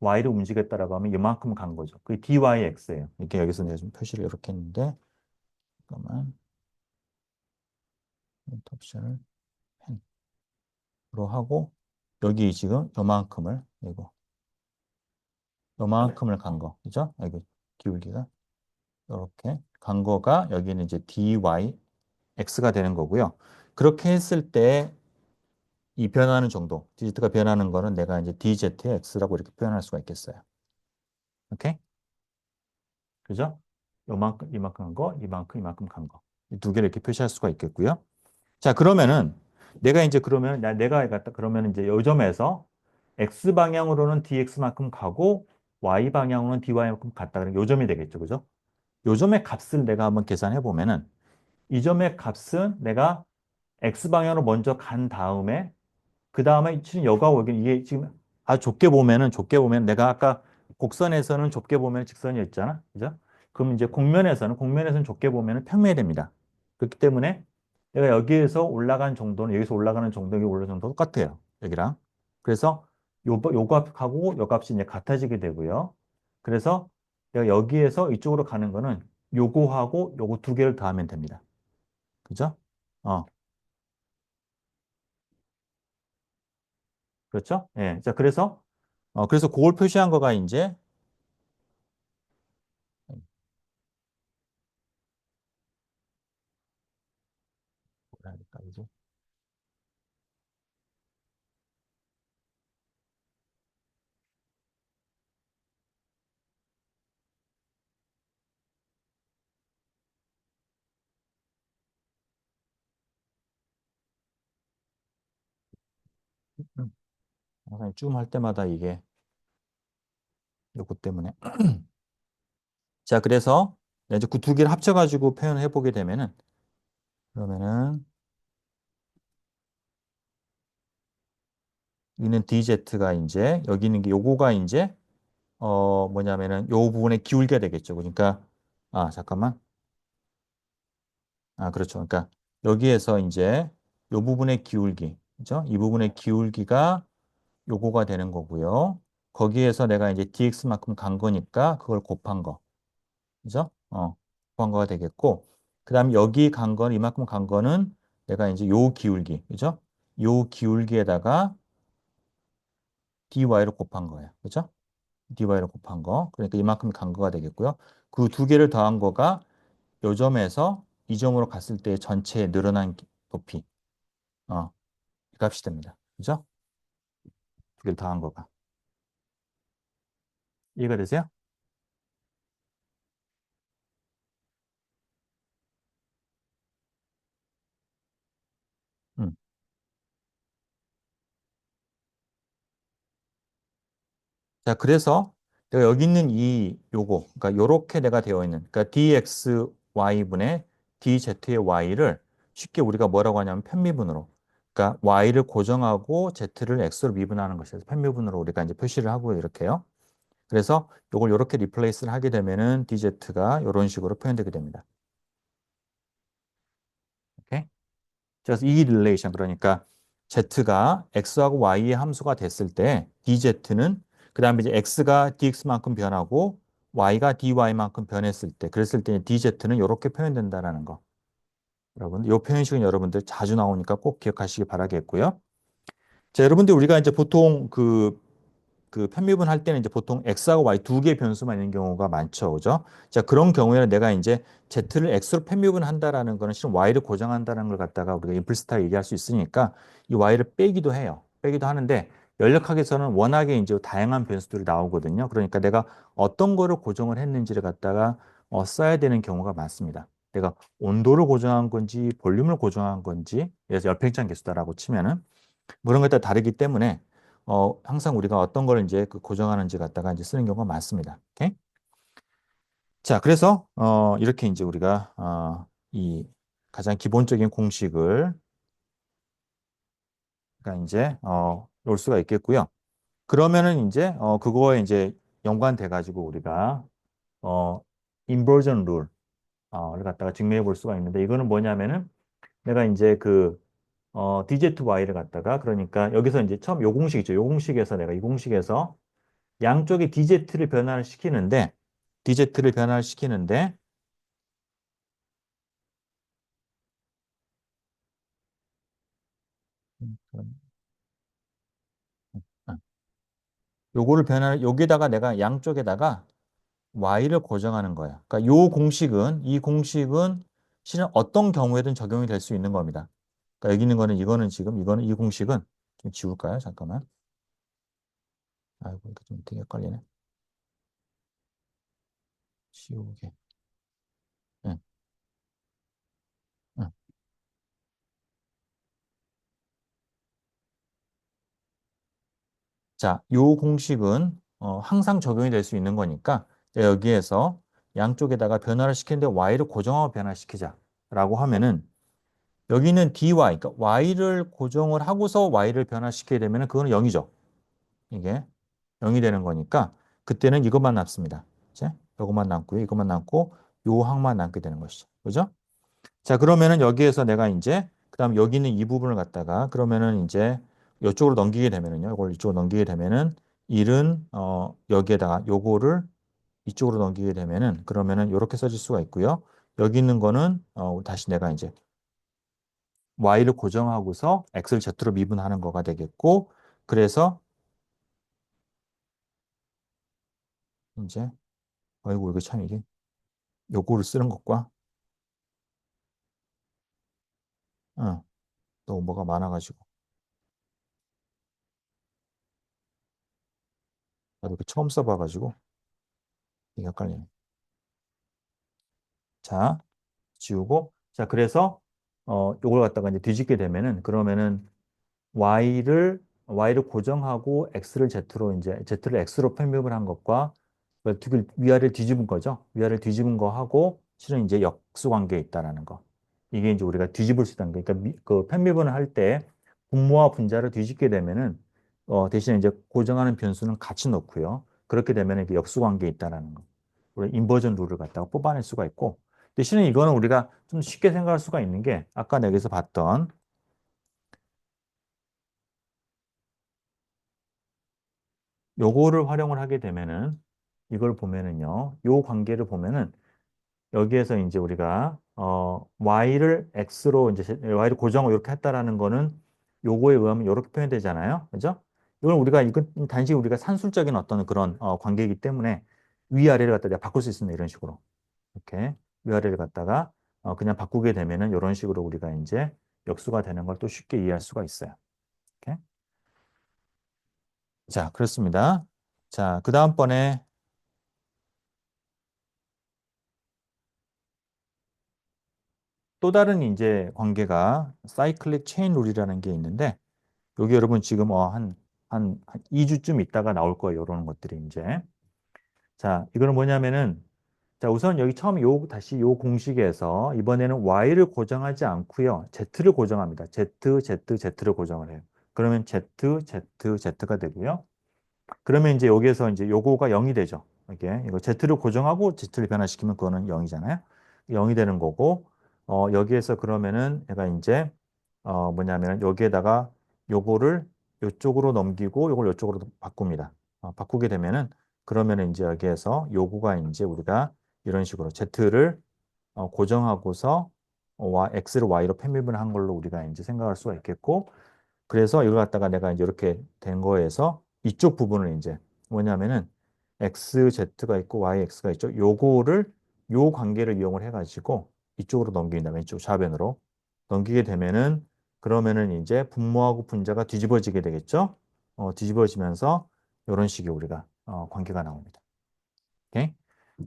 y를 움직였다라고 하면 이만큼 간 거죠. 그게 dyx예요. 이렇게 여기서 내가 좀 표시를 이렇게 했는데 잠깐만 옵션을 펜으로 하고 여기 지금 요만큼을 간 거, 그죠? 여기 기울기가 이렇게 간 거가 여기는 이제 dyx가 되는 거고요. 그렇게 했을 때 이 변하는 정도, 디지트가 변하는 거는 내가 이제 dzx라고 이렇게 표현할 수가 있겠어요. 오케이? 그죠? 요만큼, 이만큼 간 거, 이만큼 간 거. 이 두 개를 이렇게 표시할 수가 있겠고요. 자, 그러면은 내가 이제 그러면 내가 갖다 그러면 이제 요 점에서 x 방향으로는 dx만큼 가고 y 방향으로는 dy만큼 갔다 그러면 요 점이 되겠죠. 그죠? 요 점의 값을 내가 한번 계산해 보면은 이 점의 값은 내가 X방향으로 먼저 간 다음에 그 다음에 지금 여가 오긴 이게 지금 아주 좁게 보면 내가 아까 곡선에서는 좁게 보면 직선이었잖아. 그죠? 그럼 이제 곡면에서는 좁게 보면 평면이 됩니다. 그렇기 때문에 내가 여기에서 올라간 정도는 여기서 올라가는 정도, 여기 올라가는 정도 똑같아요. 여기랑. 그래서 요 값하고 요 값이 이제 같아지게 되고요. 그래서 내가 여기에서 이쪽으로 가는 거는 요거하고 요거 두 개를 더하면 됩니다. 그죠? 어, 그렇죠? 예. 자, 그래서 그걸 표시한 거가 이제 뭐라 할까, 이제. 음. 항상 줌 할 때마다 이게 요거 때문에. 자, 그래서 이제 그 두 개를 합쳐가지고 표현을 해보게 되면은 그러면은 이는 DZ가 이제 여기 있는 게 요거가 이제 뭐냐면은 요 부분의 기울기가 되겠죠. 그러니까 잠깐만. 그렇죠. 그러니까 여기에서 이제 요 부분의 기울기, 그죠? 이 부분의 기울기가 요거가 되는 거고요. 거기에서 내가 이제 dx만큼 간 거니까 그걸 곱한 거. 그죠? 곱한 거가 되겠고, 그 다음에 여기 간 거는, 이만큼 간 거는 내가 이제 요 기울기, 그죠? 요 기울기에다가 dy를 곱한 거예요. 그죠? dy를 곱한 거. 그러니까 이만큼 간 거가 되겠고요. 그 두 개를 더한 거가 요 점에서 이 점으로 갔을 때 전체의 늘어난 높이, 이 값이 됩니다. 그죠? 두 개를 더한 거가. 이해가 되세요? 음. 자, 그래서 내가 여기 있는 그러니까 요렇게 내가 되어 있는, 그러니까 dxy분의 dz의 y를 쉽게 우리가 뭐라고 하냐면 편미분으로. 그러니까 y를 고정하고 z를 x로 미분하는 것이어서 편미분으로 우리가 이제 표시를 하고 이렇게요. 그래서 요걸 요렇게 리플레이스를 하게 되면은 dz가 이런 식으로 표현되게 됩니다. 오케이? 그래서 이 릴레이션 그러니까 z가 x하고 y의 함수가 됐을 때 dz는 그다음에 이제 x가 dx만큼 변하고 y가 dy만큼 변했을 때 그랬을 때 dz는 이렇게 표현된다라는 거. 여러분, 이 표현식은 여러분들 자주 나오니까 꼭 기억하시기 바라겠고요. 자, 여러분들 우리가 이제 보통 그 편미분 할 때는 이제 보통 x하고 y 두 개 변수만 있는 경우가 많죠. 그죠? 자, 그런 경우에는 내가 이제 z를 x로 편미분 한다라는 거는 실은 y를 고정한다는 걸 갖다가 우리가 임플스타 얘기할 수 있으니까 이 y를 빼기도 해요. 빼기도 하는데 연력학에서는 워낙에 이제 다양한 변수들이 나오거든요. 그러니까 내가 어떤 거를 고정을 했는지를 갖다가 써야 되는 경우가 많습니다. 내가 온도를 고정한 건지 볼륨을 고정한 건지 그래서 열팽창 계수다라고 치면은 뭐 그런 것에 따라 다르기 때문에 항상 우리가 어떤 걸 이제 그 고정하는지 갖다가 이제 쓰는 경우가 많습니다. 오케이? 자, 그래서 이렇게 이제 우리가 이 가장 기본적인 공식을 그러니까 이제 올 수가 있겠고요. 그러면은 이제 그거에 이제 연관돼 가지고 우리가 어 인버전 룰을 갖다가 증명해 볼 수가 있는데 이거는 뭐냐면은 내가 이제 DZY를 갖다가 그러니까 여기서 이제 처음 요 공식 있죠. 요 공식에서 내가 이 공식에서 양쪽에 DZ를 변화를 시키는데, DZ를 변화를 시키는데, 음, 아, 여기다가 내가 양쪽에다가 Y를 고정하는 거야. 그러니까 이 공식은 실은 어떤 경우에든 적용이 될 수 있는 겁니다. 그러니까 여기 있는 거는 이거는 이 공식은 좀 지울까요? 잠깐만. 아이고, 이거 좀 되게 헷갈리네. 지우개. 응, 응. 자, 요 공식은 항상 적용이 될 수 있는 거니까 여기에서 양쪽에다가 변화를 시키는데 y를 고정하고 변화시키자라고 하면은 여기는 dy, 그러니까 y를 고정을 하고서 y를 변화시키게 되면 그거는 0이죠. 이게 0이 되는 거니까 그때는 이것만 남습니다. 이제 이것만 남고요. 이것만 남고 요 항만 남게 되는 것이죠. 그죠? 자, 그러면은 여기에서 내가 이제 그다음 여기 있는 이 부분을 갖다가 그러면은 이제 이쪽으로 넘기게 되면은요. 이걸 이쪽으로 넘기게 되면은 1은 여기에다가 요거를 이쪽으로 넘기게 되면은 그러면은 이렇게 써질 수가 있고요. 여기 있는 거는 다시 내가 이제 y를 고정하고서 x를 z로 미분하는 거가 되겠고 그래서 이제 아이고 이거 참 이게 요거를 쓰는 것과 너무 뭐가 많아가지고 나도 이거 처음 써봐가지고 이게 헷갈리네. 자, 지우고 자 그래서 요걸 갖다가 이제 뒤집게 되면은 그러면은 y를 고정하고 x를 z로 이제 z를 x로 편입을 한 것과 위아래를 뒤집은 거죠. 위아래를 뒤집은 거 하고 실은 이제 역수 관계에 있다라는 거. 이게 이제 우리가 뒤집을 수 있다는 거. 그러니까 그 편미분을 할 때 분모와 분자를 뒤집게 되면은 대신에 이제 고정하는 변수는 같이 넣고요. 그렇게 되면 이게 역수 관계에 있다라는 거. 우리 인버전 룰을 갖다가 뽑아낼 수가 있고 대신에 이거는 우리가 좀 쉽게 생각할 수가 있는 게 아까 여기서 봤던 요거를 활용을 하게 되면은 이걸 보면은요. 요 관계를 보면은 여기에서 이제 우리가 y를 x로 이제 y를 고정을 이렇게 했다라는 거는 요거에 의하면 이렇게 표현되잖아요. 그죠? 이건 우리가 이건 단지 우리가 산술적인 어떤 그런 관계이기 때문에 위아래를 갖다 내가 바꿀 수 있습니다. 이런 식으로. 이렇게 위아래를 갖다가 그냥 바꾸게 되면은 이런 식으로 우리가 이제 역수가 되는 걸 또 쉽게 이해할 수가 있어요. 이렇게. 자, 그렇습니다. 자, 그 다음번에 또 다른 이제 관계가 사이클릭 체인 룰이라는 게 있는데 여기 여러분 지금 한 2주쯤 있다가 나올 거예요. 이런 것들이 이제. 자, 이거는 뭐냐면은 자, 우선 여기 처음 다시 요 공식에서 이번에는 y를 고정하지 않고요. z를 고정합니다. z를 고정을 해요. 그러면 z가 되고요. 그러면 이제 여기에서 이제 요거가 0이 되죠. 이거 z를 고정하고 z를 변화시키면 그거는 0이잖아요. 0이 되는 거고 여기에서 그러면은 얘가 이제 뭐냐면 여기에다가 요거를 요쪽으로 넘기고 요걸 요쪽으로 바꿉니다. 바꾸게 되면은 그러면은 이제 여기에서 요거가 이제 우리가 이런 식으로 z를 고정하고서 x를 y로 편입을 한 걸로 우리가 이제 생각할 수가 있겠고 그래서 이걸 갖다가 내가 이제 이렇게 된 거에서 이쪽 부분을 이제 뭐냐면은 XZ가 있고 YX가 있죠. 요거를 요 관계를 이용을 해가지고 이쪽으로 넘긴다. 왼쪽 좌변으로 넘기게 되면은 그러면은 이제 분모하고 분자가 뒤집어지게 되겠죠. 뒤집어지면서 이런 식의 우리가 관계가 나옵니다. 오케이?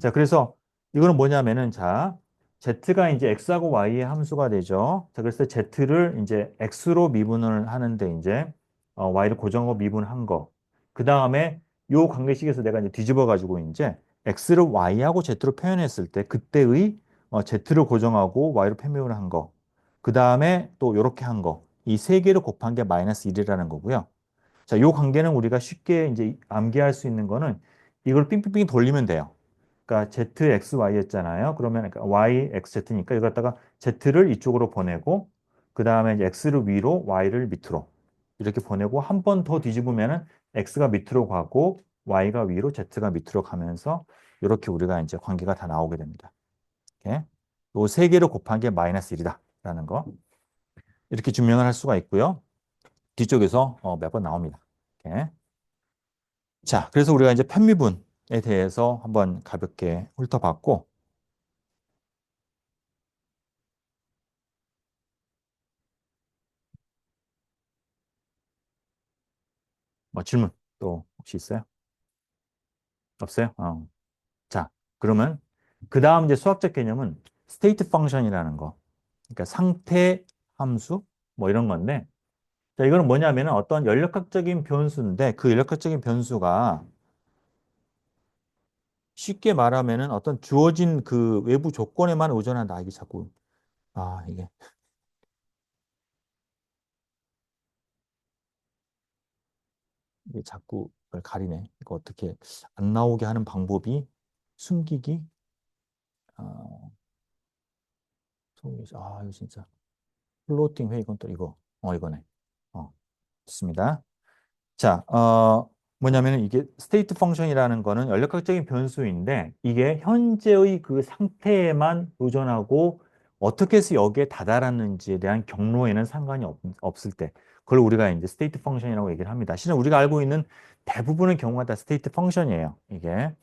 자, 그래서 이거는 뭐냐면은 자, z가 이제 x하고 y의 함수가 되죠. 자, 그래서 z를 이제 x로 미분을 하는데 이제 y를 고정하고 미분한 거. 그 다음에 요 관계식에서 내가 이제 뒤집어 가지고 이제 x를 y하고 z로 표현했을 때 그때의 z를 고정하고 y로 표현을 한 거. 그 다음에 또 요렇게 한 거. 이 세 개를 곱한 게 마이너스 1이라는 거고요. 자, 요 관계는 우리가 쉽게 이제 암기할 수 있는 거는 이걸 삥삥삥 돌리면 돼요. 그러니까 Z, X, Y였잖아요. 그러면 그러니까 Y, X, Z니까 이거 갖다가 Z를 이쪽으로 보내고 그 다음에 이제 X를 위로, Y를 밑으로 이렇게 보내고 한 번 더 뒤집으면은 X가 밑으로 가고 Y가 위로, Z가 밑으로 가면서 이렇게 우리가 이제 관계가 다 나오게 됩니다. 이렇게. 요세 개를 곱한 게 마이너스 1이다라는 거. 이렇게 증명을 할 수가 있고요. 뒤쪽에서 몇 번 나옵니다. 이렇게. 자, 그래서 우리가 이제 편미분에 대해서 한번 가볍게 훑어봤고, 뭐 질문 또 혹시 있어요? 없어요? 자, 그러면 그 다음 이제 수학적 개념은 스테이트 펑션이라는 거. 그러니까 상태 함수 뭐 이런 건데, 자, 이거는 뭐냐면은 어떤 연력학적인 변수인데 그 연력학적인 변수가 쉽게 말하면은 어떤 주어진 그 외부 조건에만 의존한다. 이게 자꾸 이게 이게 자꾸 이걸 가리네. 이거 어떻게 안 나오게 하는 방법이 숨기기. 아, 이거 진짜 플로팅 회 이건 또 이거. 이거네. 어, 좋습니다. 자, 뭐냐면은 이게 스테이트 펑션이라는 거는 연력학적인 변수인데 이게 현재의 그 상태에만 의존하고 어떻게 해서 여기에 다다랐는지에 대한 경로에는 상관이 없을 때 그걸 우리가 이제 스테이트 펑션이라고 얘기를 합니다. 실은 우리가 알고 있는 대부분의 경우가 다 스테이트 펑션이에요. 이게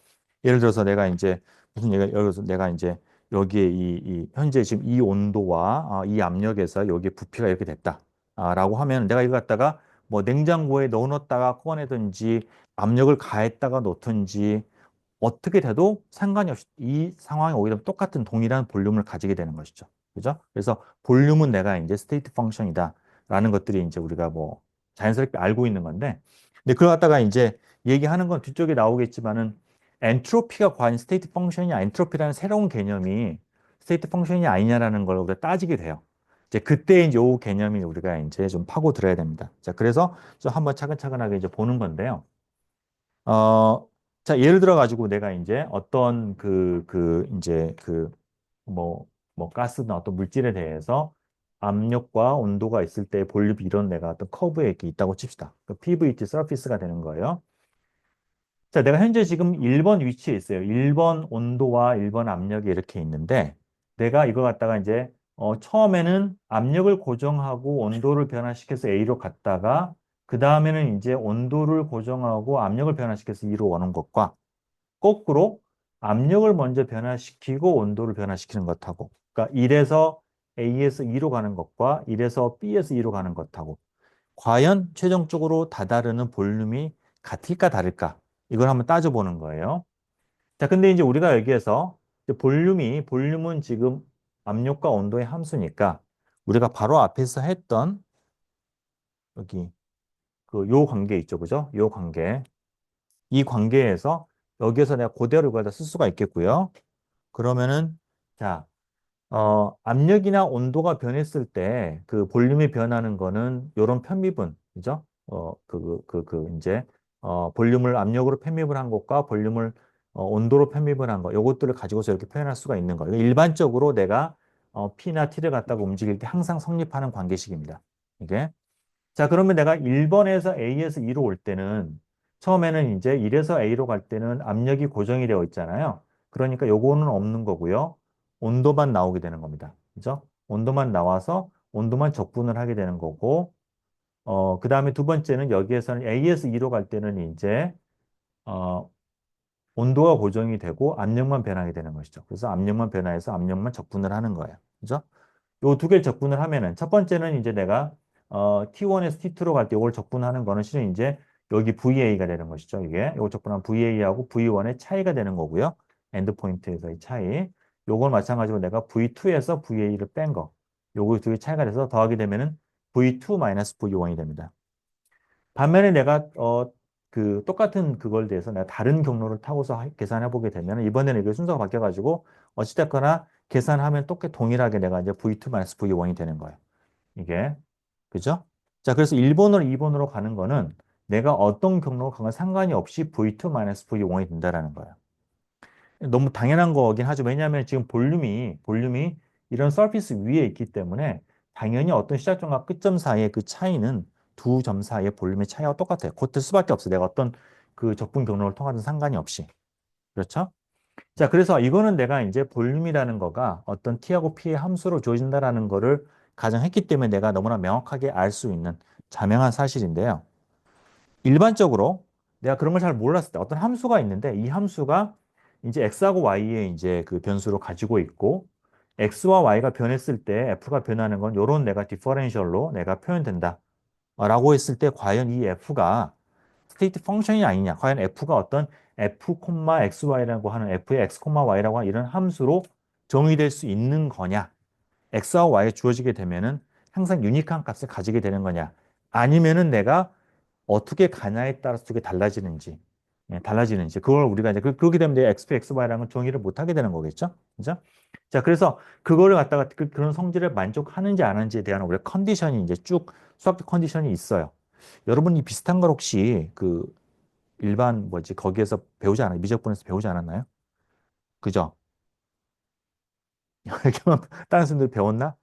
예를 들어서 내가 이제 무슨 얘기가 예를 들어서 내가 이제 여기에 이 현재 지금 이 온도와 이 압력에서 여기에 부피가 이렇게 됐다. 라고 하면 내가 이거 갖다가 뭐 냉장고에 넣어놨다가 꺼내든지 압력을 가했다가 놓든지 어떻게 돼도 상관이 없이 이 상황이 오게 되면 똑같은 동일한 볼륨을 가지게 되는 것이죠. 그죠? 그래서 볼륨은 내가 이제 스테이트 펑션이다. 라는 것들이 이제 우리가 뭐 자연스럽게 알고 있는 건데. 근데 그걸 갖다가 이제 얘기하는 건 뒤쪽에 나오겠지만은 엔트로피가 과연 스테이트 펑션이냐, 엔트로피라는 새로운 개념이 스테이트 펑션이 아니냐라는 걸 우리가 따지게 돼요. 이제 그때 이제 요 개념이 우리가 이제 좀 파고 들어야 됩니다. 자, 그래서 좀 한번 차근차근하게 이제 보는 건데요. 어, 자, 예를 들어 가지고 내가 이제 어떤 이제 가스나 어떤 물질에 대해서 압력과 온도가 있을 때 볼륨이 이런 내가 어떤 커브에 이렇게 있다고 칩시다. 그 PVT 서피스가 되는 거예요. 자, 내가 현재 지금 1번 위치에 있어요. 1번 온도와 1번 압력이 이렇게 있는데 내가 이거 갖다가 이제 처음에는 압력을 고정하고 온도를 변화시켜서 A로 갔다가 그 다음에는 이제 온도를 고정하고 압력을 변화시켜서 E로 오는 것과 거꾸로 압력을 먼저 변화시키고 온도를 변화시키는 것하고 그러니까 1에서 A에서 E로 가는 것과 1에서 B에서 E로 가는 것하고 과연 최종적으로 다다르는 볼륨이 같을까 다를까? 이걸 한번 따져보는 거예요. 자, 근데 이제 우리가 여기에서 이제 볼륨은 지금 압력과 온도의 함수니까 우리가 바로 앞에서 했던 여기 요 관계 있죠. 그죠? 요 관계. 이 관계에서 여기에서 내가 그대로 이걸 다 쓸 수가 있겠고요. 그러면은 자, 압력이나 온도가 변했을 때 그 볼륨이 변하는 거는 요런 편미분, 그죠? 이제, 볼륨을 압력으로 편미분 한 것과 볼륨을 온도로 편미분 한 거, 요것들을 가지고서 이렇게 표현할 수가 있는 거예요. 일반적으로 내가 P나 T를 갖다가 움직일 때 항상 성립하는 관계식입니다. 이게. 자, 그러면 내가 1번에서 A에서 E로 올 때는 처음에는 이제 1에서 A로 갈 때는 압력이 고정이 되어 있잖아요. 그러니까 요거는 없는 거고요. 온도만 나오게 되는 겁니다. 그죠? 온도만 나와서 온도만 적분을 하게 되는 거고, 그 다음에 두 번째는 여기에서는 A에서 E로 갈 때는 이제, 어, 온도가 고정이 되고 압력만 변하게 되는 것이죠. 그래서 압력만 변화해서 압력만 적분을 하는 거예요. 그죠? 요 두 개를 적분을 하면은 첫 번째는 이제 내가 T1에서 T2로 갈 때 이걸 적분하는 거는 실은 이제 여기 VA가 되는 것이죠. 이게 요걸 적분하면 VA하고 V1의 차이가 되는 거고요. 엔드 포인트에서의 차이. 요걸 마찬가지로 내가 V2에서 VA를 뺀 거. 요거 두 개 차이가 돼서 더하게 되면은 V2-V1이 됩니다. 반면에 내가 똑같은 그걸 대해서 내가 다른 경로를 타고서 계산해 보게 되면 이번에는 이게 순서가 바뀌어 가지고 어찌됐거나 계산하면 똑같이 동일하게 내가 이제 V2-V1이 되는 거예요. 이게 그죠? 자, 그래서 1번으로 2번으로 가는 거는 내가 어떤 경로로 가건 상관이 없이 V2-V1이 된다라는 거예요. 너무 당연한 거긴 하죠. 왜냐하면 지금 볼륨이 이런 서피스 위에 있기 때문에 당연히 어떤 시작점과 끝점 사이의 그 차이는 두 점 사이의 볼륨의 차이와 똑같아요. 곧될 수밖에 없어. 내가 어떤 그 적분 경로를 통하든 상관이 없이. 그렇죠? 자, 그래서 이거는 내가 이제 볼륨이라는 거가 어떤 T하고 P의 함수로 주어진다라는 거를 가정했기 때문에 내가 너무나 명확하게 알 수 있는 자명한 사실인데요. 일반적으로 내가 그런 걸 잘 몰랐을 때 어떤 함수가 있는데 이 함수가 이제 x하고 y의 이제 그 변수로 가지고 있고 x와 y가 변했을 때 f가 변하는 건 요런 내가 디퍼런셜로 내가 표현된다. 라고 했을 때 과연 이 f가 스테이트 펑션이 아니냐. 과연 f가 어떤 f, xy라고 하는 f의 x, y라고 하는 이런 함수로 정의될 수 있는 거냐. x와 y에 주어지게 되면은 항상 유니크한 값을 가지게 되는 거냐. 아니면은 내가 어떻게 가냐에 따라서 되게 달라지는지, 달라지는지. 그걸 우리가 이제 그렇게 되면 이제 XP, XY라는 건 정의를 못 하게 되는 거겠죠? 그죠? 자, 그래서 그거를 갖다가 그런 성질을 만족하는지 안 하는지에 대한 우리 컨디션이 이제 쭉 수학적 컨디션이 있어요. 여러분이 비슷한 걸 혹시 그 일반 뭐지 거기에서 배우지 않아요? 미적분에서 배우지 않았나요? 그죠? 이렇게만 다른 사람들 배웠나?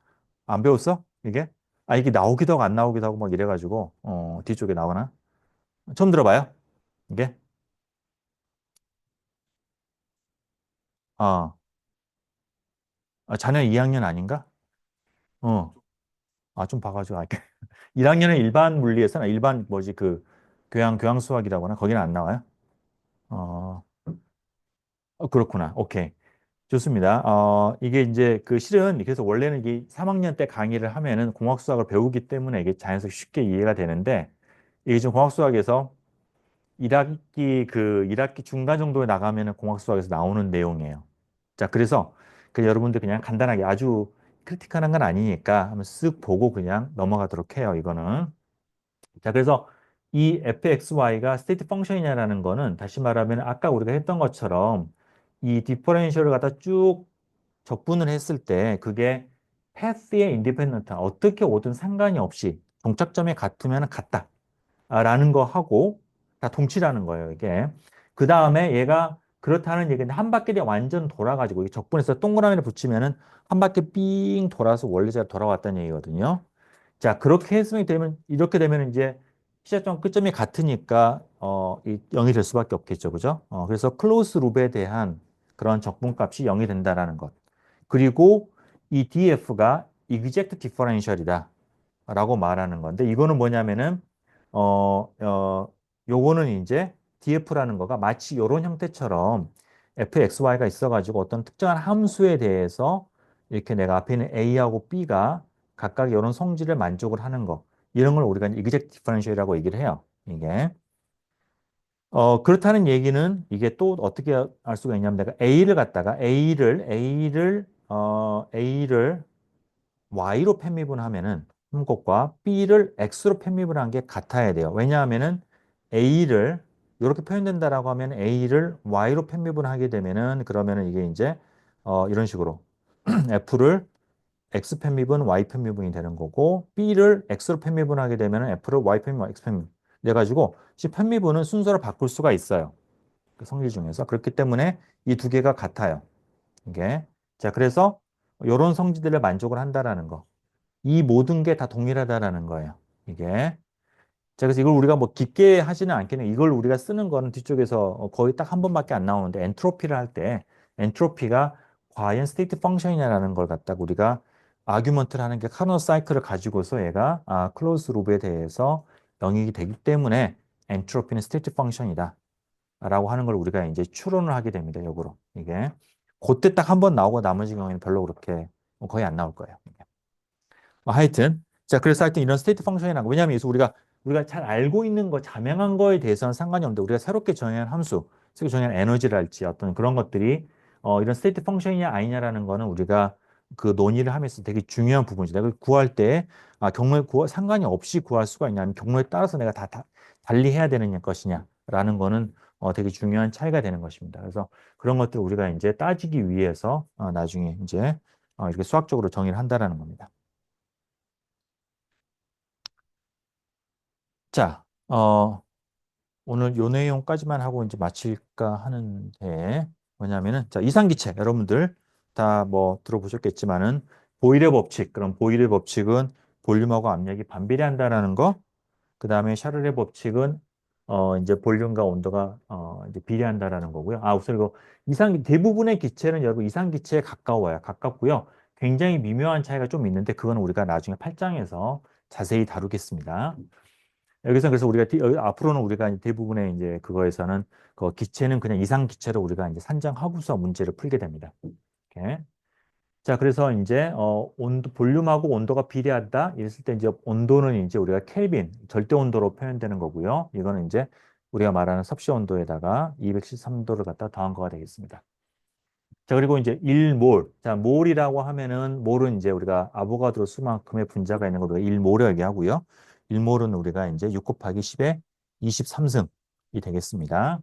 안 배웠어? 이게? 아, 이게 나오기도 하고 안 나오기도 하고 막 이래가지고 뒤쪽에 나오나? 처음 들어봐요? 이게? 아, 자녀 2학년 아닌가? 어. 아, 좀 봐가지고 알게. 1학년은 일반 물리에서는 일반 뭐지 그 교양 수학이라고 하나? 거기는 안 나와요? 어, 그렇구나. 오케이. 좋습니다. 이게 이제 그 실은 그래서 원래는 이게 3학년 때 강의를 하면은 공학수학을 배우기 때문에 이게 자연스럽게 쉽게 이해가 되는데 이게 좀 공학수학에서 1학기 중간 정도에 나가면은 공학수학에서 나오는 내용이에요. 자, 그래서 그 여러분들 그냥 간단하게 아주 크리티컬한 건 아니니까 한번 쓱 보고 그냥 넘어가도록 해요, 이거는. 자, 그래서 이 fxy가 스테이트 펑션이냐라는 거는 다시 말하면 아까 우리가 했던 것처럼 이 디퍼런셜을 갖다 쭉 적분을 했을 때 그게 패스의 인디펜던트 어떻게 오든 상관이 없이 종착점이 같으면 같다. 라는 거 하고 다 동치라는 거예요, 이게. 그 다음에 얘가 그렇다는 얘기는 한 바퀴를 완전 돌아가지고 이 적분에서 동그라미를 붙이면은 한 바퀴 삥 돌아서 원래대로 돌아왔다는 얘기거든요. 자, 그렇게 해석이 되면 이렇게 되면 이제 시작점 끝점이 같으니까 이 0이 될 수밖에 없겠죠. 그죠? 그래서 클로스 룹에 대한 그런 적분값이 0이 된다라는 것. 그리고 이 DF가 exact differential이다. 라고 말하는 건데 이거는 뭐냐면은 어, 어, 요거는 이제 DF라는 거가 마치 요런 형태처럼 fxy가 있어가지고 어떤 특정한 함수에 대해서 이렇게 내가 앞에 있는 a하고 b가 각각 이런 성질을 만족을 하는 거 이런 걸 우리가 이제 exact differential이라고 얘기를 해요. 이게 그렇다는 얘기는 이게 또 어떻게 알 수가 있냐면 내가 a를 갖다가 a를 y로 편미분하면은 것과 b를 x로 편미분한 게 같아야 돼요. 왜냐하면은 a를 이렇게 표현된다라고 하면 a를 y로 편미분하게 되면은 그러면은 이게 이제 이런 식으로 f를 x 편미분 y 편미분이 되는 거고 b를 x로 편미분하게 되면은 f를 y 편미분 x 편미분 돼가지고 이 편미분은 순서를 바꿀 수가 있어요. 그 성질 중에서 그렇기 때문에 이 두 개가 같아요. 이게 자 그래서 이런 성질들을 만족을 한다라는 거. 이 모든 게 다 동일하다라는 거예요. 이게. 자, 그래서 이걸 우리가 뭐 깊게 하지는 않겠네요. 이걸 우리가 쓰는 거는 뒤쪽에서 거의 딱 한 번밖에 안 나오는데 엔트로피를 할 때 엔트로피가 과연 스테이트 펑션이냐라는 걸 갖다가 우리가 아규먼트를 하는 게 카노 사이클을 가지고서 얘가 클로즈 룹에 대해서 영역이 되기 때문에 엔트로피는 스테이트 펑션이다. 라고 하는 걸 우리가 이제 추론을 하게 됩니다. 역으로. 이게. 그때 딱 한 번 나오고 나머지 경우에는 별로 그렇게 거의 안 나올 거예요. 하여튼 자 그래서 하여튼 이런 스테이트 펑션이라는 거 왜냐하면 그래서 우리가 잘 알고 있는 거 자명한 거에 대해서는 상관이 없는데 우리가 새롭게 정의한 함수 새롭게 정의한 에너지랄지 어떤 그런 것들이 이런 스테이트 펑션이냐 아니냐라는 거는 우리가 그 논의를 하면서 되게 중요한 부분이죠. 내가 구할 때 경로에 상관이 없이 구할 수가 있냐 아니면 경로에 따라서 내가 다 달리해야 되는 것이냐라는 거는 되게 중요한 차이가 되는 것입니다. 그래서 그런 것들을 우리가 이제 따지기 위해서 나중에 이제 이렇게 수학적으로 정의를 한다라는 겁니다. 자, 오늘 요 내용까지만 하고 이제 마칠까 하는데, 뭐냐면은, 자, 이상기체, 여러분들 다 뭐 들어보셨겠지만은, 보일의 법칙, 그럼 보일의 법칙은 볼륨하고 압력이 반비례한다라는 거, 그 다음에 샤를의 법칙은, 이제 볼륨과 온도가, 이제 비례한다라는 거고요. 우선 이거 대부분의 기체는 여러분 이상기체에 가까워요. 가깝고요. 굉장히 미묘한 차이가 좀 있는데, 그건 우리가 나중에 8장에서 자세히 다루겠습니다. 여기서 그래서 우리가 앞으로는 우리가 대부분의 이제 그거에서는 그 기체는 그냥 이상 기체로 우리가 이제 산정하고서 문제를 풀게 됩니다. 이렇게. 자, 그래서 이제 온도 볼륨하고 온도가 비례하다 이랬을 때 이제 온도는 이제 우리가 켈빈 절대 온도로 표현되는 거고요. 이거는 이제 우리가 말하는 섭씨 온도에다가 213도를 갖다 더한 거가 되겠습니다. 자, 그리고 이제 1몰. 자, 몰이라고 하면은, 몰은 이제 우리가 아보가드로 수만큼의 분자가 있는 걸 우리가 1몰을 얘기하고요. 1몰은 우리가 이제 6 곱하기 10의 23승이 되겠습니다.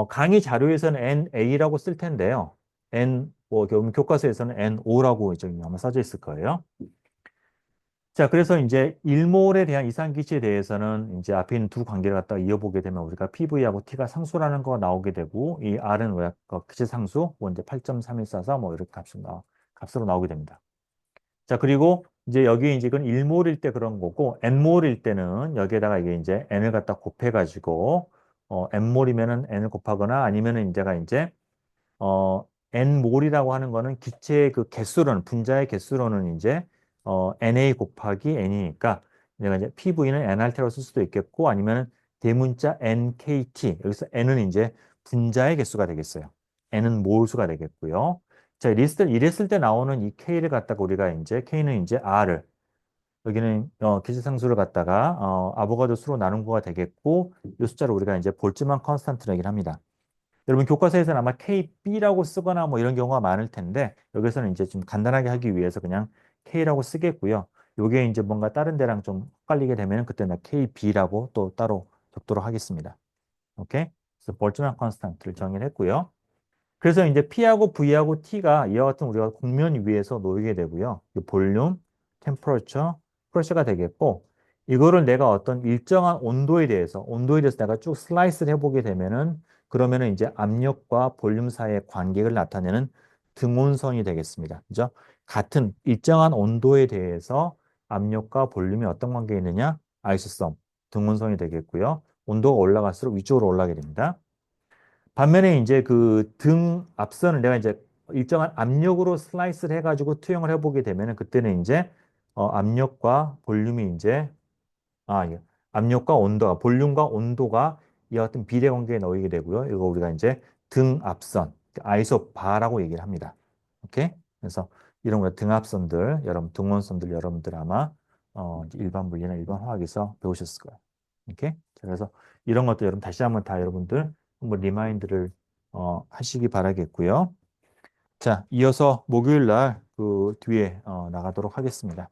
강의 자료에서는 NA라고 쓸 텐데요. 교과서에서는 NO라고 이제 아마 써져 있을 거예요. 자, 그래서 이제 일몰에 대한 이상기체에 대해서는 이제 앞에 있는 두 관계를 갖다가 이어보게 되면 우리가 PV하고 T가 상수라는 거 나오게 되고, 이 R은 왜, 기체 상수, 뭐 이제 8.3144 뭐 이렇게 값으로 나오게 됩니다. 자, 그리고 이제 여기 이제 이건 일몰일 때 그런 거고, n몰일 때는 여기에다가 이게 이제 n을 갖다 곱해가지고, n몰이면은 n을 곱하거나 아니면은 이제가 이제 n몰이라고 하는 거는 기체의 그 개수로는, 분자의 개수로는 이제, na 곱하기 n이니까, 내가 이제 PV는 nRT라고 쓸 수도 있겠고, 아니면은 대문자 nkt, 여기서 n은 이제 분자의 개수가 되겠어요. n은 몰수가 되겠고요. 자, 이랬을 때 나오는 이 k를 갖다가 우리가 이제, k는 이제 r을, 여기는 기체상수를 갖다가 아보가드 수로 나눈 거가 되겠고, 이 숫자를 우리가 이제 볼츠만 컨스탄트라고 얘기를 합니다. 여러분 교과서에서는 아마 KB라고 쓰거나 뭐 이런 경우가 많을 텐데 여기서는 이제 좀 간단하게 하기 위해서 그냥 K라고 쓰겠고요. 요게 이제 뭔가 다른 데랑 좀 헷갈리게 되면 그때는 KB라고 또 따로 적도록 하겠습니다. 오케이? 그래서 볼트만 컨스탄트를 정의를 했고요. 그래서 이제 P하고 V하고 T가 이와 같은 우리가 곡면 위에서 놓이게 되고요. 이 볼륨, 템퍼러처, 프레셔가 되겠고 이거를 내가 어떤 일정한 온도에 대해서 내가 쭉 슬라이스를 해보게 되면은 그러면은 이제 압력과 볼륨 사이의 관계를 나타내는 등온선이 되겠습니다. 그죠? 같은 일정한 온도에 대해서 압력과 볼륨이 어떤 관계에 있느냐? 아이소섬, 등온선이 되겠고요. 온도가 올라갈수록 위쪽으로 올라가게 됩니다. 반면에 이제 그 등 앞선을 내가 이제 일정한 압력으로 슬라이스를 해가지고 투영을 해보게 되면은 그때는 이제 압력과 볼륨이 이제 예. 압력과 온도가 볼륨과 온도가 이 같은 비례 관계에 놓이게 되고요. 이거 우리가 이제 등 앞선 아이소바라고 얘기를 합니다. 오케이? 그래서 이런 거 등합선들, 여러분 등원선들 여러분들 아마 이제 일반 물리나 일반 화학에서 배우셨을 거예요. 오케이? 자, 그래서 이런 것도 여러분 다시 한번 다 여러분들 한번 리마인드를 하시기 바라겠고요. 자, 이어서 목요일 날 그 뒤에 나가도록 하겠습니다.